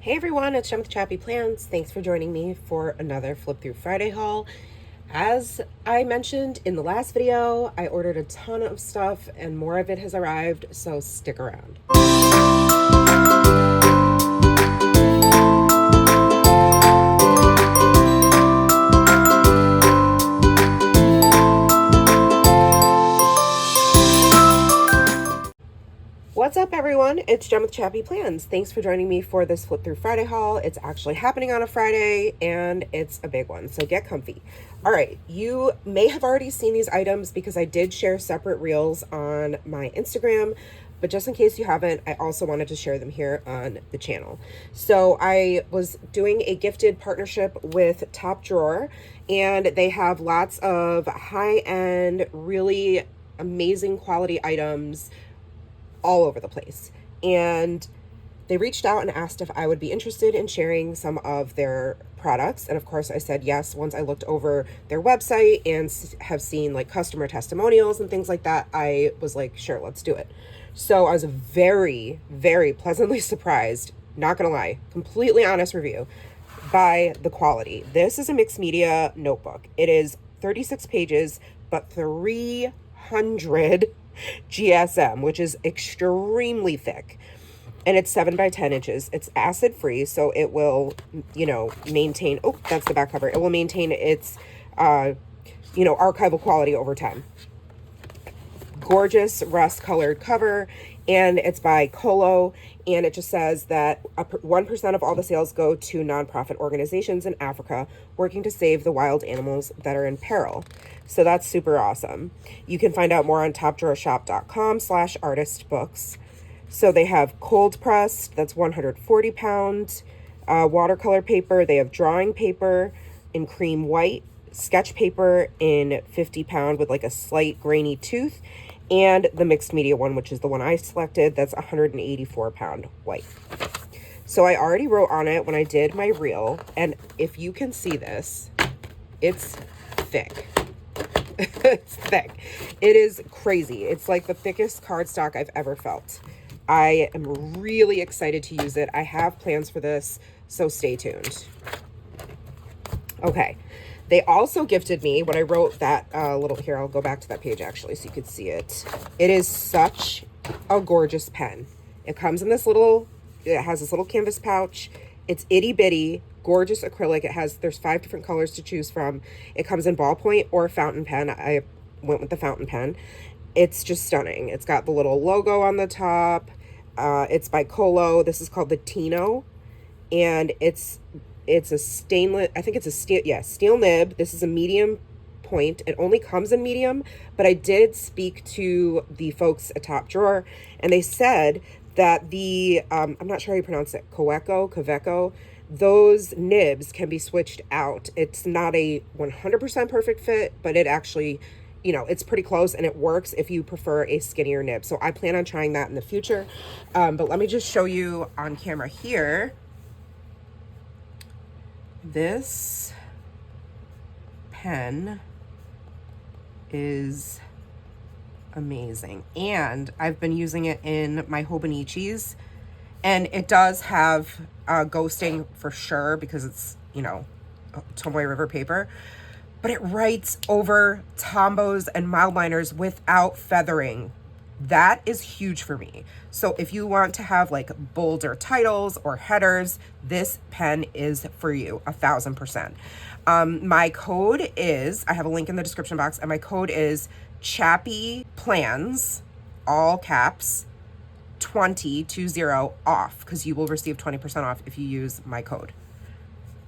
Hey everyone, it's Jem with ChappyPlans. Thanks for joining me for another Flip Through Friday haul. As I mentioned in the last video, I ordered a ton of stuff and more of it has arrived, so stick around. What's up everyone, it's Jem with ChappyPlans. Thanks for joining me for this Flip Through Friday haul. It's actually happening on a Friday and it's a big one, so get comfy. Alright, you may have already seen these items because I did share separate reels on my Instagram, but just in case you haven't, I also wanted to share them here on the channel. So I was doing a gifted partnership with Top Drawer, and they have lots of high-end, really amazing quality items all over the place. And they reached out and asked if I would be interested in sharing some of their products. And of course I said yes. Once I looked over their website and have seen like customer testimonials and things like that, I was like, sure, let's do it. So I was very, very pleasantly surprised, not gonna lie, completely honest review, by the quality. This is a mixed media notebook. It is 36 pages, but 300 GSM, which is extremely thick, and it's 7 by 10 inches. It's acid free, so it will, maintain, oh, that's the back cover. It will maintain its, archival quality over time. Gorgeous rust colored cover, and it's by Colo, and it just says that 1% of all the sales go to nonprofit organizations in Africa working to save the wild animals that are in peril. So that's super awesome. You can find out more on topdrawershop.com/artistbooks. So they have cold pressed, that's 140 pounds, watercolor paper. They have drawing paper in cream white, sketch paper in 50 pound with like a slight grainy tooth, and the mixed media one, which is the one I selected, that's 184 pound white. So I already wrote on it when I did my reel, and if you can see this, it's thick. It's thick. It is crazy. It's like the thickest cardstock I've ever felt. I am really excited to use it. I have plans for this, so stay tuned. Okay. They also gifted me, when I wrote that little, here, I'll go back to that page actually so you could see it. It is such a gorgeous pen. It comes in this little, it has this little canvas pouch. It's itty bitty, gorgeous acrylic. There's 5 different colors to choose from. It comes in ballpoint or fountain pen. I went with the fountain pen. It's just stunning. It's got the little logo on the top. It's by Colo. This is called the Tino, and it's a stainless, I think it's a steel nib. This is a medium point. It only comes in medium, but I did speak to the folks at Top Drawer, and they said that the, I'm not sure how you pronounce it, Kaweco, those nibs can be switched out. It's not a 100% perfect fit, but it actually, it's pretty close, and it works if you prefer a skinnier nib. So I plan on trying that in the future. But let me just show you on camera here. This pen is amazing, and I've been using it in my Hobonichis, and it does have ghosting for sure because it's, Tomoe River paper, but it writes over tombos and mildliners without feathering. That is huge for me. So if you want to have like bolder titles or headers, this pen is for you, 1000%. My code is, I have a link in the description box, and my code is ChappyPlans, all caps, 20 off, because you will receive 20% off if you use my code,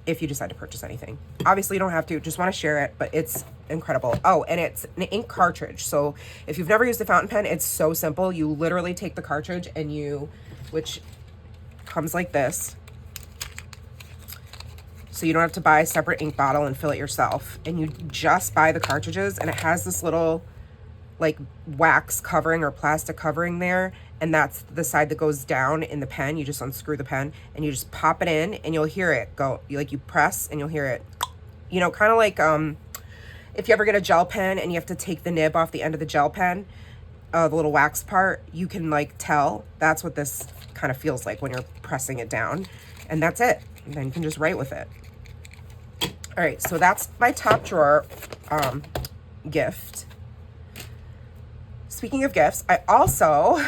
if you decide to purchase anything. Obviously you don't have to, just want to share it, but it's incredible. Oh, and it's an ink cartridge. So if you've never used a fountain pen, it's so simple. You literally take the cartridge and which comes like this. So you don't have to buy a separate ink bottle and fill it yourself. And you just buy the cartridges, and it has this little like wax covering or plastic covering there. And that's the side that goes down in the pen. You just unscrew the pen and you just pop it in, and you'll hear it go. You press and you'll hear it, kind of like if you ever get a gel pen and you have to take the nib off the end of the gel pen, the little wax part, you can like tell that's what this kind of feels like when you're pressing it down. And that's it. And then you can just write with it. All right, so that's my top drawer gift. Speaking of gifts, I also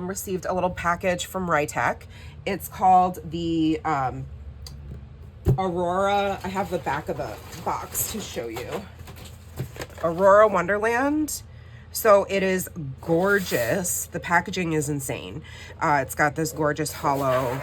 received a little package from Rytech. It's called the Aurora. I have the back of the box to show you. Aurora Wonderland. So it is gorgeous. The packaging is insane. It's got this gorgeous hollow,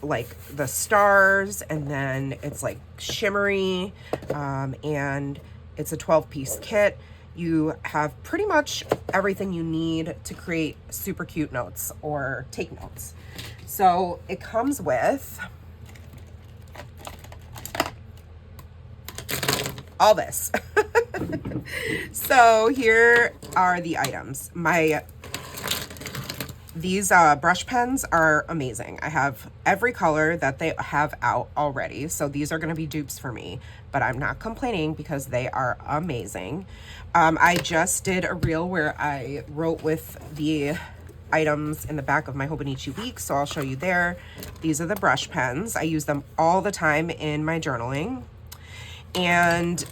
like the stars, and then it's like shimmery, and it's a 12-piece kit. You have pretty much everything you need to create super cute notes or take notes. So it comes with all this. So here are the items. These brush pens are amazing. I have every color that they have out already. So these are gonna be dupes for me, but I'm not complaining because they are amazing. I just did a reel where I wrote with the items in the back of my Hobonichi week, so I'll show you there. These are the brush pens. I use them all the time in my journaling. And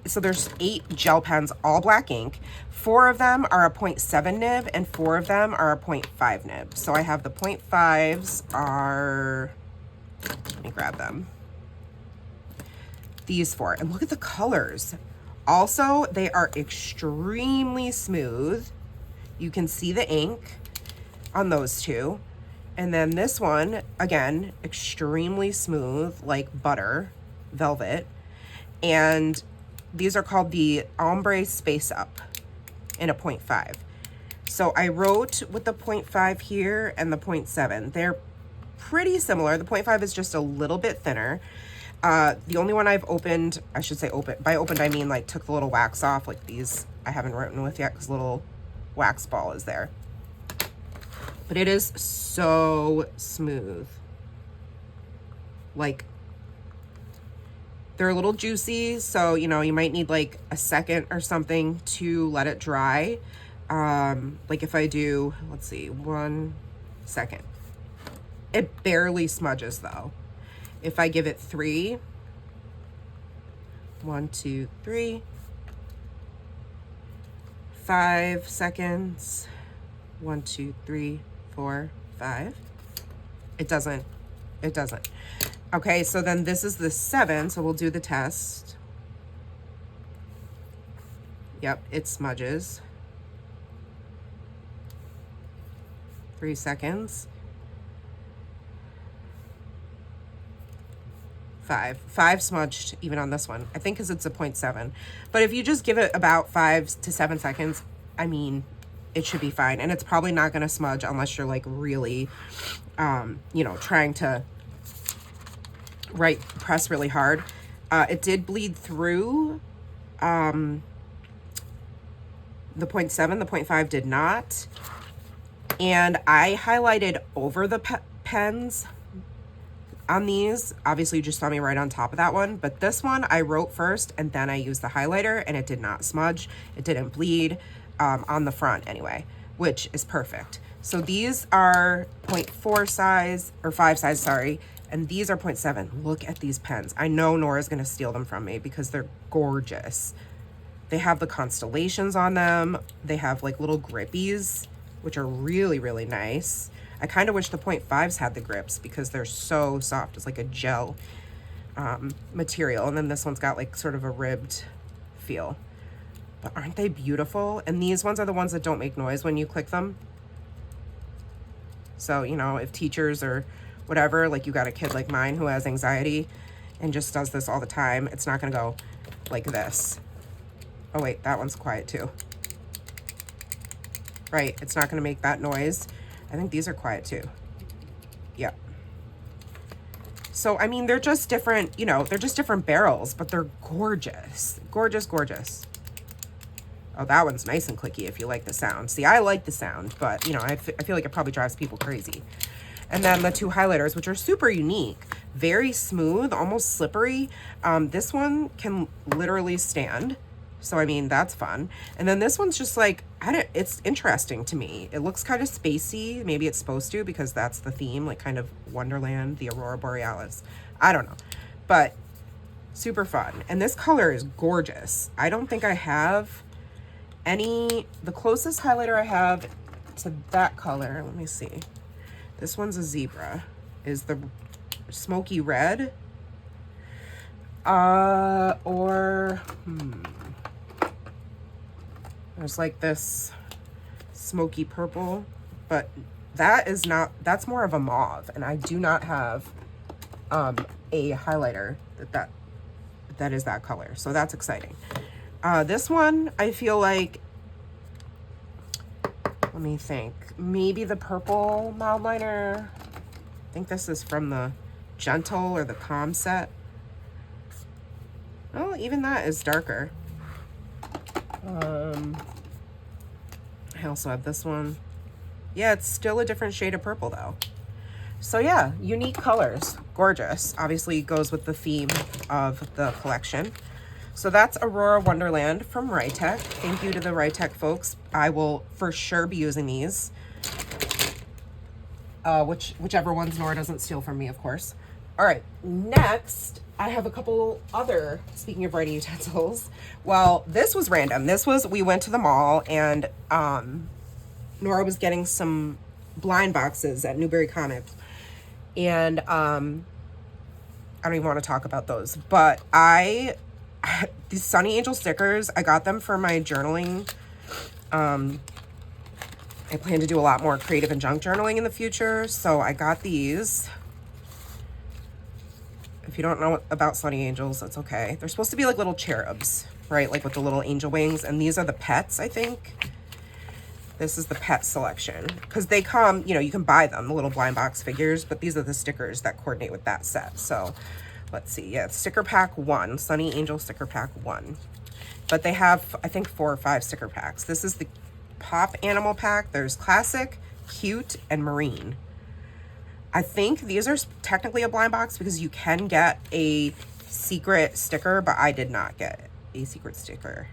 so there's 8 gel pens, all black ink. 4 of them are a 0.7 nib and 4 of them are a 0.5 nib. So I have the 0.5s are, let me grab them. These 4, and look at the colors. Also, they are extremely smooth. You can see the ink on those 2. And then this one, again, extremely smooth, like butter, velvet. And these are called the Ombre Space Up in a 0.5. So I wrote with the 0.5 here and the 0.7. They're pretty similar. The 0.5 is just a little bit thinner. The only one I've opened, I should say open, by opened I mean like took the little wax off, like these I haven't written with yet because little wax ball is there. But it is so smooth. Like, they're a little juicy, so, you know, you might need like a second or something to let it dry. Like if I do, let's see, 1 second. It barely smudges though. If I give it 3, 1, 2, 3, 5 seconds, 1, 2, 3, 4, 5. It doesn't. Okay, so then this is the 7, so we'll do the test. Yep, it smudges. 3 seconds. 5 smudged even on this one. I think because it's a 0.7. But if you just give it about 5 to 7 seconds, I mean, it should be fine. And it's probably not going to smudge unless you're like really, you know, trying to press really hard. It did bleed through the 0.7. The 0.5 did not. And I highlighted over the pens on these. Obviously you just saw me right on top of that one, but this one I wrote first and then I used the highlighter and it did not smudge. It didn't bleed on the front anyway, which is perfect. So these are 0.4 size, or 5 size, sorry, and these are 0.7. Look at these pens. I know Nora's gonna steal them from me because they're gorgeous. They have the constellations on them. They have like little grippies, which are really, really nice. I kind of wish the 0.5s had the grips because they're so soft. It's like a gel material. And then this one's got like sort of a ribbed feel. But aren't they beautiful? And these ones are the ones that don't make noise when you click them. So, you know, if teachers or whatever, like you got a kid like mine who has anxiety and just does this all the time, it's not gonna go like this. Oh wait, that one's quiet too. Right, it's not gonna make that noise. I think these are quiet too. Yep. So, I mean, they're just different, you know, they're just different barrels, but they're gorgeous. Gorgeous, gorgeous. Oh, that one's nice and clicky if you like the sound. See, I like the sound, but, you know, I feel like it probably drives people crazy. And then the 2 highlighters, which are super unique. Very smooth, almost slippery. This one can literally stand. So, I mean, that's fun. And then this one's just like, it's interesting to me. It looks kind of spacey. Maybe it's supposed to because that's the theme, like kind of Wonderland, the Aurora Borealis. I don't know. But super fun. And this color is gorgeous. I don't think I have the closest highlighter I have to that color, let me see. This one's a zebra, is the smoky red. There's like this smoky purple, but that's more of a mauve, and I do not have a highlighter that is that color, so that's exciting. This one, I feel like, let me think, maybe the purple mild liner. I think this is from the Gentle or the Calm set. Oh, even that is darker. I also have this one. Yeah, it's still a different shade of purple though. So yeah, unique colors, gorgeous. Obviously goes with the theme of the collection. So that's Aurora Wonderland from Rytech. Thank you to the Rytech folks. I will for sure be using these. Whichever ones Nora doesn't steal from me, of course. All right, next, I have a couple other, speaking of writing utensils. Well, this was random. We went to the mall and Nora was getting some blind boxes at Newberry Comics. And I don't even want to talk about those, but these Sunny Angel stickers, I got them for my journaling. I plan to do a lot more creative and junk journaling in the future, so I got these. If you don't know about Sunny Angels, that's okay. They're supposed to be like little cherubs, right? Like with the little angel wings, and these are the pets, I think. This is the pet selection, because they come, you can buy them, the little blind box figures, but these are the stickers that coordinate with that set. So let's see. Yeah, sticker pack 1, Sunny Angel sticker pack 1. But they have, I think, 4 or 5 sticker packs. This is the Pop Animal pack. There's Classic, Cute, and Marine. I think these are technically a blind box because you can get a secret sticker, but I did not get a secret sticker.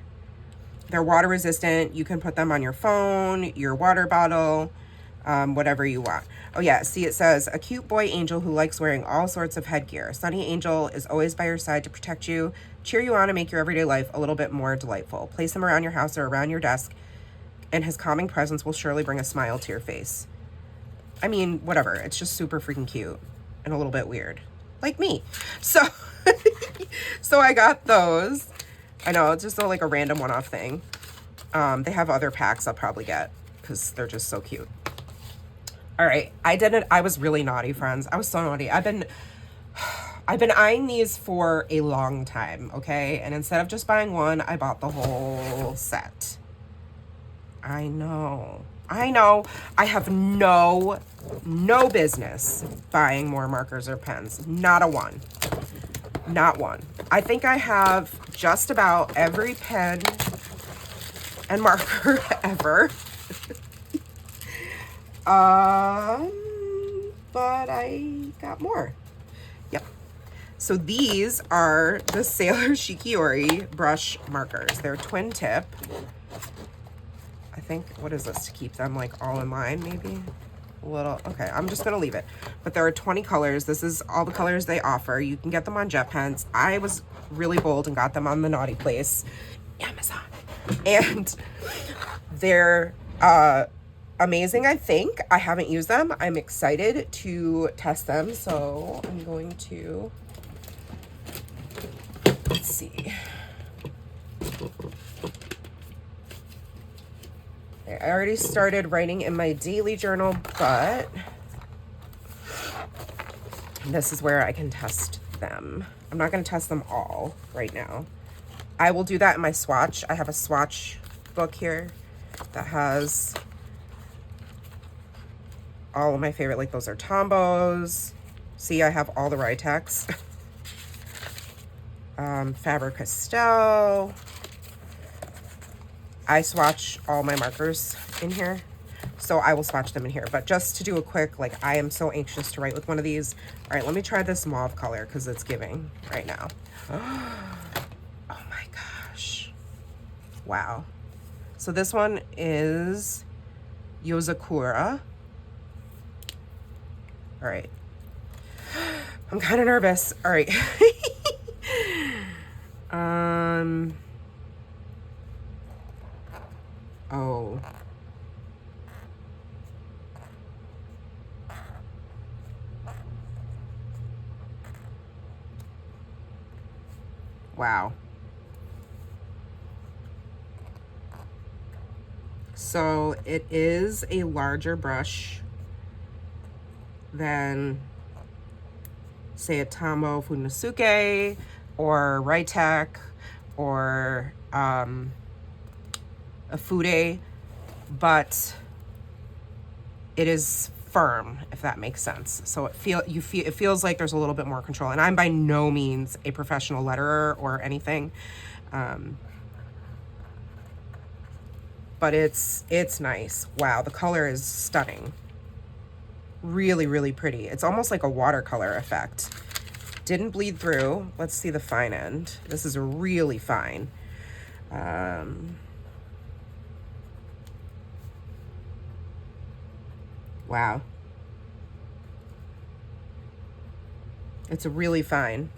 They're water resistant. You can put them on your phone, your water bottle, whatever you want. Oh yeah, see, it says, a cute boy angel who likes wearing all sorts of headgear. Sunny Angel is always by your side to protect you, cheer you on, and make your everyday life a little bit more delightful. Place him around your house or around your desk, and his calming presence will surely bring a smile to your face. I mean, whatever. It's just super freaking cute and a little bit weird. Like me. So, so I got those. I know, it's just like a random one-off thing. They have other packs I'll probably get because they're just so cute. All right, I was really naughty, friends. I was so naughty. I've been eyeing these for a long time, okay? And instead of just buying one, I bought the whole set. I know. I have no business buying more markers or pens. Not one. I think I have just about every pen and marker ever. But I got more. Yep. So these are the Sailor Shikiori brush markers. They're twin tip. I think, what is this, to keep them like all in line, maybe? A little, okay, I'm just gonna leave it. But there are 20 colors. This is all the colors they offer. You can get them on Jet Pens. I was really bold and got them on the Naughty Place, Amazon. And they're amazing, I think. I haven't used them. I'm excited to test them. So I'm going to, let's see. I already started writing in my daily journal, but this is where I can test them. I'm not going to test them all right now. I will do that in my swatch. I have a swatch book here that has all of my favorite, like those are Tombos. See, I have all the Rytechs. Faber-Castell. I swatch all my markers in here, so I will swatch them in here. But just to do a quick, like, I am so anxious to write with one of these. All right, let me try this mauve color because it's giving right now. Oh my gosh. Wow. So this one is Yozakura. All right. I'm kind of nervous. All right. Oh. Wow. So it is a larger brush than, say, a Tammo Funasuke or Ritek or a Fude, but it is firm, if that makes sense. So it feels like there's a little bit more control. And I'm by no means a professional letterer or anything, but it's nice. Wow, the color is stunning. Really, really pretty. It's almost like a watercolor effect. Didn't bleed through. Let's see the fine end. This is really fine. Wow. It's really fine.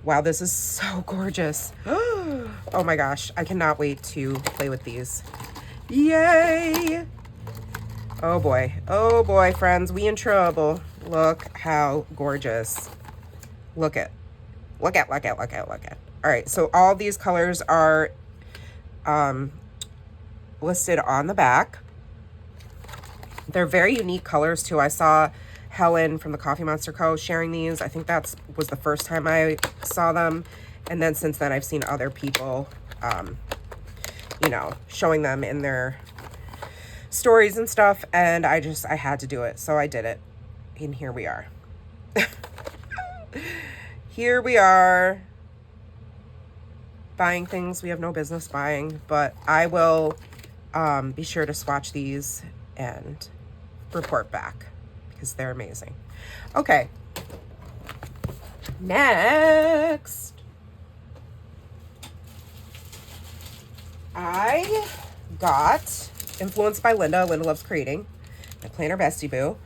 Wow, this is so gorgeous. Oh my gosh, I cannot wait to play with these. Yay! Oh boy, friends, we in trouble. Look how gorgeous. Look at. All right, so all these colors are listed on the back. They're very unique colors too. I saw Helen from the Coffee Monster Co. sharing these. I think was the first time I saw them. And then since then I've seen other people, you know, showing them in their stories and stuff. And I had to do it. So I did it. And here we are. Here we are buying things we have no business buying, but I will be sure to swatch these and report back because they're amazing. Okay. Next, I got, influenced by Linda Loves Creating, my planner bestie boo,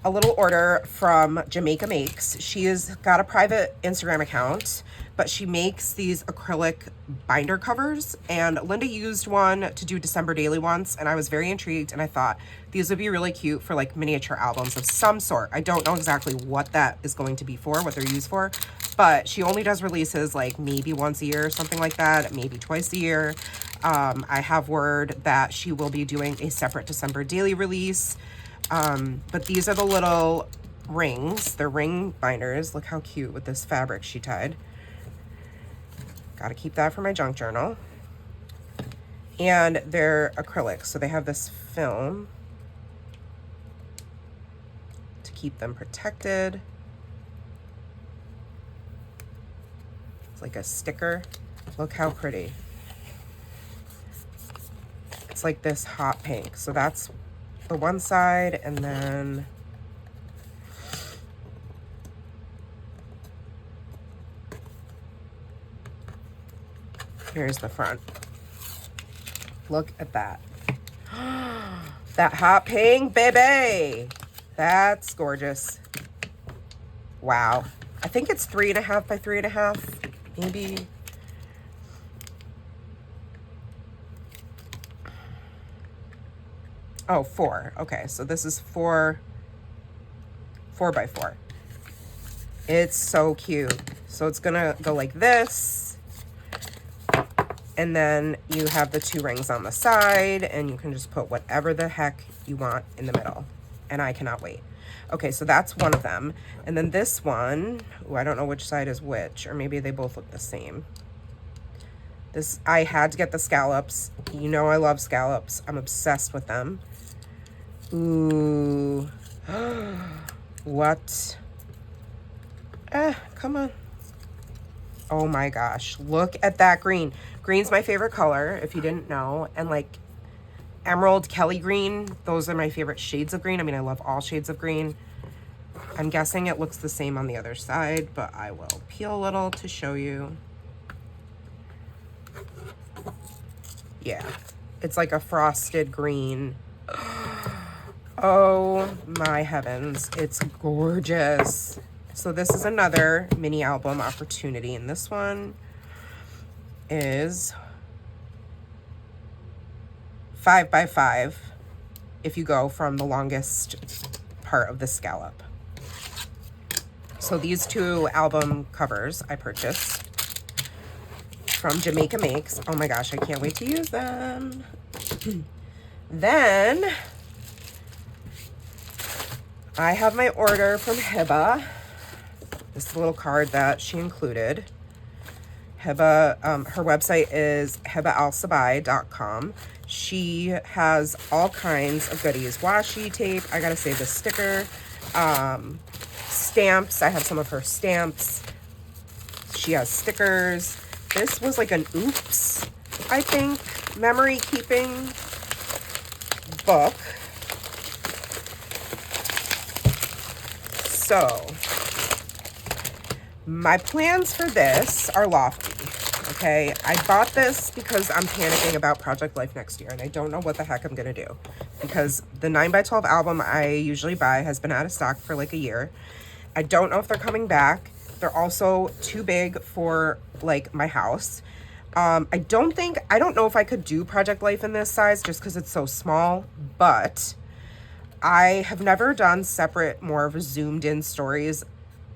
a little order from Jamaica Makes. She has got a private Instagram account, but she makes these acrylic binder covers, and Linda used one to do December daily once, and I was very intrigued, and I thought these would be really cute for like miniature albums of some sort. I don't know exactly what that is going to be for, what they're used for, but she only does releases like maybe once a year or something like that, maybe twice a year. I have word that she will be doing a separate December daily release. But these are the little rings. They're ring binders. Look how cute with this fabric she tied. Gotta keep that for my junk journal. And they're acrylic, so they have this film to keep them protected. It's like a sticker. Look how pretty. It's like this hot pink. So that's the one side, and then here's the front. Look at that. That hot pink, baby. That's gorgeous. Wow. I think it's 3.5 by 3.5, maybe. Oh, 4. Okay, so this is 4 by 4. It's so cute. So it's gonna go like this, and then you have the 2 rings on the side, and you can just put whatever the heck you want in the middle, and I cannot wait. Okay, so that's one of them. And then this one, ooh, I don't know which side is which, or maybe they both look the same. This, I had to get the scallops. You know I love scallops. I'm obsessed with them. Ooh. What? Come on. Oh my gosh. Look at that green. Green's my favorite color, if you didn't know. And like emerald, Kelly green, those are my favorite shades of green. I mean, I love all shades of green. I'm guessing it looks the same on the other side, but I will peel a little to show you. Yeah, it's like a frosted green. Oh my heavens, it's gorgeous. So this is another mini album opportunity, and this one is 5x5 if you go from the longest part of the scallop. So these two album covers I purchased from Jamaica Makes. Oh my gosh, I can't wait to use them. Then I have my order from Hiba. This is a little card that she included. Hiba, her website is hibaalsabai.com. She has all kinds of goodies. Washi tape. I gotta say, the sticker. Stamps. I have some of her stamps. She has stickers. This was like an oops, I think, memory keeping book. So my plans for this are lofty. Okay, I bought this because I'm panicking about Project Life next year, and I don't know what the heck I'm gonna do, because the 9x12 album I usually buy has been out of stock for like a year. I don't know if they're coming back. They're also too big for like my house. I don't know if I could do Project Life in this size just because it's so small, but I have never done separate, more of a zoomed in stories,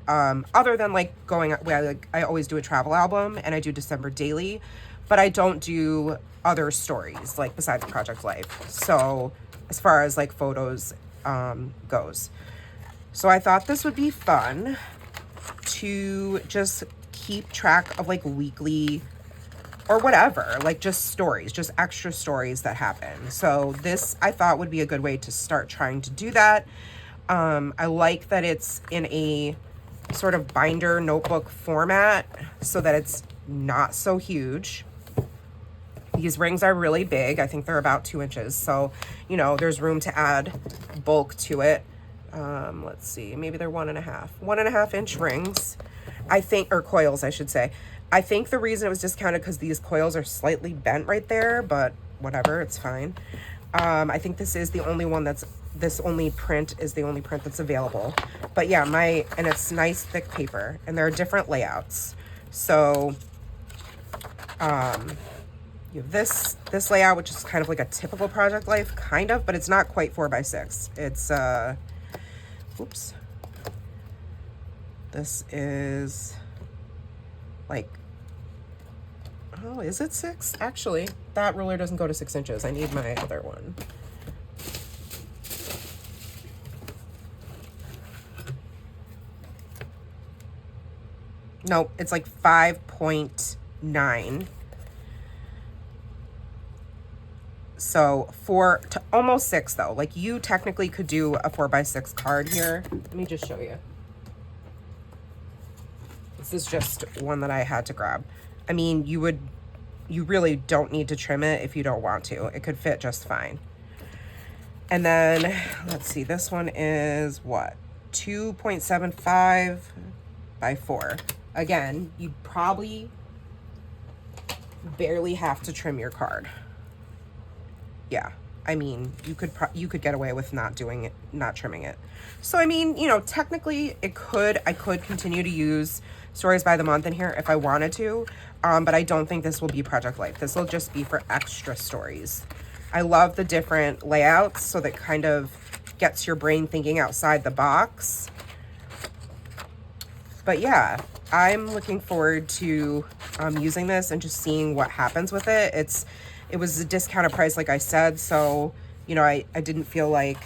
other than like I always do a travel album and I do December daily, but I don't do other stories like besides Project Life. So as far as like photos goes. So I thought this would be fun to just keep track of like weekly or whatever, like just stories, just extra stories that happen. So this I thought would be a good way to start trying to do that. I like that it's in a sort of binder notebook format so that it's not so huge. These rings are really big. I think they're about 2 inches. So, you know, there's room to add bulk to it. Let's see, maybe they're 1.5 inch rings, I think, or coils, I should say. I think the reason it was discounted because these coils are slightly bent right there, but whatever, it's fine. I think this is the only one this print is the only print that's available. But yeah, and it's nice thick paper, and there are different layouts. So, you have this layout, which is kind of like a typical Project Life, kind of, but it's not quite 4x6. It's, oops. This is like, oh, is it 6? Actually, that ruler doesn't go to 6 inches. I need my other one. Nope, it's like 5.9. So 4 to almost 6 though. Like you technically could do a 4x6 card here. Let me just show you. This is just one that I had to grab. I mean, you really don't need to trim it if you don't want to. It could fit just fine. And then, let's see, this one is what? 2.75 by 4. Again, you probably barely have to trim your card. Yeah, I mean, you could get away with not trimming it. So I mean, you know, technically I could continue to use Stories by the Month in here if I wanted to, but I don't think this will be Project Life. This will just be for extra stories. I love the different layouts, so that kind of gets your brain thinking outside the box. But yeah, I'm looking forward to using this and just seeing what happens with it. It was a discounted price, like I said, so, you know, I didn't feel like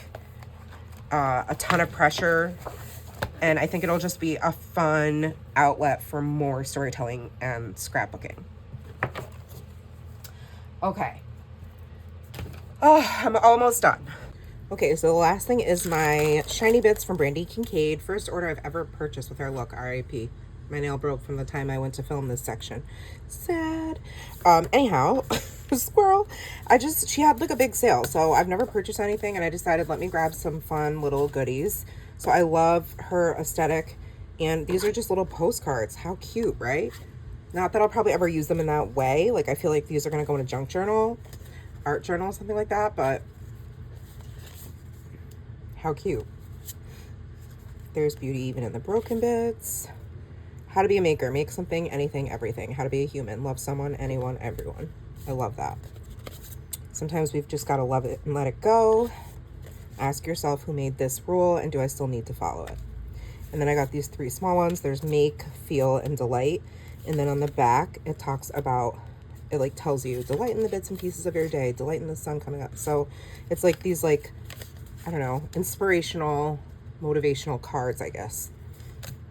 a ton of pressure, and I think it'll just be a fun outlet for more storytelling and scrapbooking. Okay. Oh, I'm almost done. Okay, so the last thing is my Shiny Bits from Brandy Kincaid. First order I've ever purchased with her. Look, RIP. My nail broke from the time I went to film this section. Sad. Anyhow, squirrel. She had like a big sale, so I've never purchased anything, and I decided let me grab some fun little goodies. So I love her aesthetic, and these are just little postcards. How cute, right? Not that I'll probably ever use them in that way. Like, I feel like these are going to go in a junk journal, art journal, something like that, but how cute. There's beauty even in the broken bits. How to be a maker. Make something, anything, everything. How to be a human. Love someone, anyone, everyone. I love that. Sometimes we've just got to love it and let it go. Ask yourself who made this rule and do I still need to follow it? And then I got these 3 small ones. There's make, feel, and delight. And then on the back, it talks about, it like tells you, delight in the bits and pieces of your day, delight in the sun coming up. So it's like these like, I don't know, inspirational, motivational cards, I guess.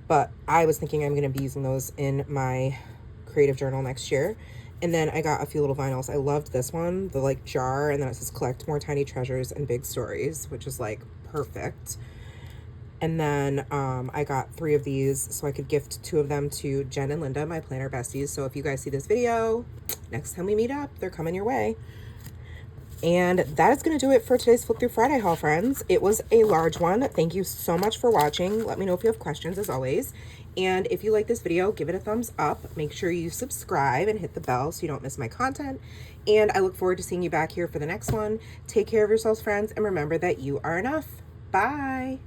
But I was thinking I'm going to be using those in my creative journal next year. And then I got a few little vinyls. I loved this one, the like jar, and then it says collect more tiny treasures and big stories, which is like perfect. And then I got 3 of these so I could gift 2 of them to Jen and Linda, my planner besties. So if you guys see this video, next time we meet up, they're coming your way. And that is going to do it for today's Flip Through Friday haul, friends. It was a large one. Thank you so much for watching. Let me know if you have questions, as always. And if you like this video, give it a thumbs up. Make sure you subscribe and hit the bell so you don't miss my content. And I look forward to seeing you back here for the next one. Take care of yourselves, friends, and remember that you are enough. Bye.